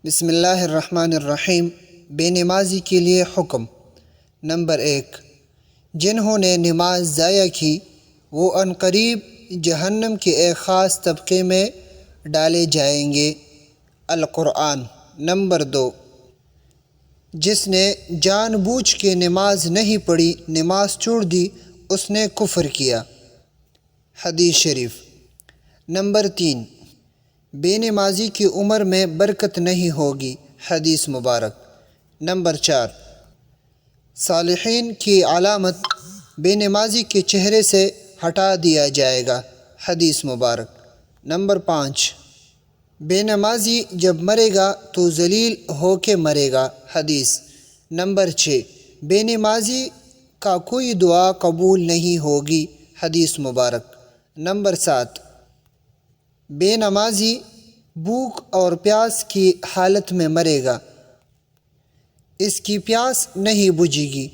بسم اللہ الرحمن الرحیم۔ بے نمازی کے لیے حکم۔ نمبر 1، جنہوں نے نماز ضائع کی وہ عنقریب جہنم کے ایک خاص طبقے میں ڈالے جائیں گے۔ القرآن۔ نمبر 2، جس نے جان بوجھ کے نماز نہیں پڑھی، نماز چھوڑ دی، اس نے کفر کیا۔ حدیث شریف۔ نمبر 3، بے نمازی کی عمر میں برکت نہیں ہوگی۔ حدیث مبارک۔ نمبر 4، صالحین کی علامت بے نمازی کے چہرے سے ہٹا دیا جائے گا۔ حدیث مبارک۔ نمبر 5، بے نمازی جب مرے گا تو ذلیل ہو کے مرے گا۔ حدیث۔ نمبر 6، بے نمازی کا کوئی دعا قبول نہیں ہوگی۔ حدیث مبارک۔ نمبر 7، بے نمازی بھوک اور پیاس کی حالت میں مرے گا، اس کی پیاس نہیں بجھے گی،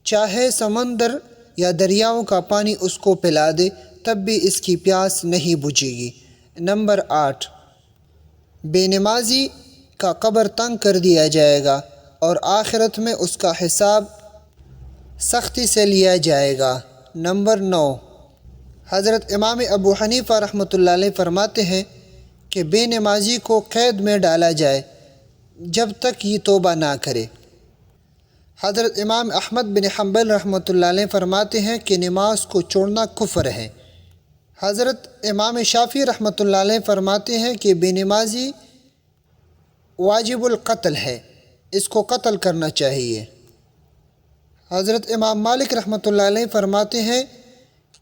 چاہے سمندر یا دریاؤں کا پانی اس کو پلا دے تب بھی اس کی پیاس نہیں بجھے گی۔ نمبر 8، بے نمازی کا قبر تنگ کر دیا جائے گا اور آخرت میں اس کا حساب سختی سے لیا جائے گا۔ نمبر 9، حضرت امام ابو حنیفہ رحمۃ اللہ علیہ فرماتے ہیں کہ بے نمازی کو قید میں ڈالا جائے جب تک یہ توبہ نہ کرے۔ حضرت امام احمد بن حنبل رحمۃ اللہ علیہ فرماتے ہیں کہ نماز کو چھوڑنا کفر ہے۔ حضرت امام شافعی رحمۃ اللہ علیہ فرماتے ہیں کہ بے نمازی واجب القتل ہے، اس کو قتل کرنا چاہیے۔ حضرت امام مالک رحمۃ اللہ علیہ فرماتے ہیں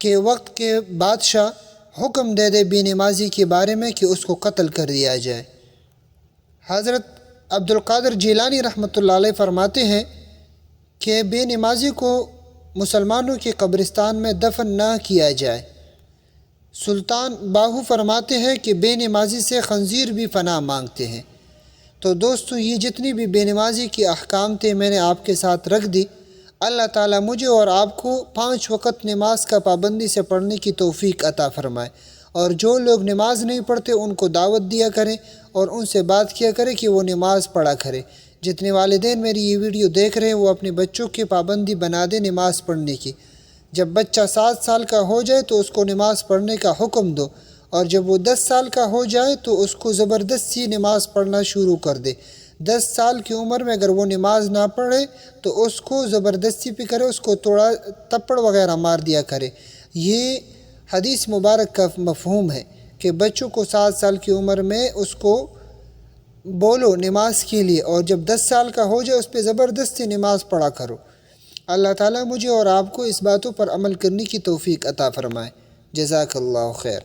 کہ وقت کے بادشاہ حکم دے دے بے نمازی کے بارے میں کہ اس کو قتل کر دیا جائے۔ حضرت عبد القادر جیلانی رحمۃ اللہ علیہ فرماتے ہیں کہ بے نمازی کو مسلمانوں کے قبرستان میں دفن نہ کیا جائے۔ سلطان باہو فرماتے ہیں کہ بے نمازی سے خنزیر بھی پناہ مانگتے ہیں۔ تو دوستو، یہ جتنی بھی بے نمازی کے احکام تھے میں نے آپ کے ساتھ رکھ دی۔ اللہ تعالیٰ مجھے اور آپ کو 5 وقت نماز کا پابندی سے پڑھنے کی توفیق عطا فرمائے، اور جو لوگ نماز نہیں پڑھتے ان کو دعوت دیا کریں اور ان سے بات کیا کریں کہ وہ نماز پڑھا کرے۔ جتنے والدین میری یہ ویڈیو دیکھ رہے ہیں وہ اپنے بچوں کی پابندی بنا دیں نماز پڑھنے کی۔ جب بچہ 7 سال کا ہو جائے تو اس کو نماز پڑھنے کا حکم دو، اور جب وہ 10 سال کا ہو جائے تو اس کو زبردستی نماز پڑھنا شروع کر دے۔ 10 سال کی عمر میں اگر وہ نماز نہ پڑھے تو اس کو زبردستی پہ کرے، اس کو تھوڑا تپڑ وغیرہ مار دیا کرے۔ یہ حدیث مبارک کا مفہوم ہے کہ بچوں کو 7 سال کی عمر میں اس کو بولو نماز کے لیے، اور جب 10 سال کا ہو جائے اس پہ زبردستی نماز پڑھا کرو۔ اللہ تعالیٰ مجھے اور آپ کو اس باتوں پر عمل کرنے کی توفیق عطا فرمائے۔ جزاک اللہ خیر۔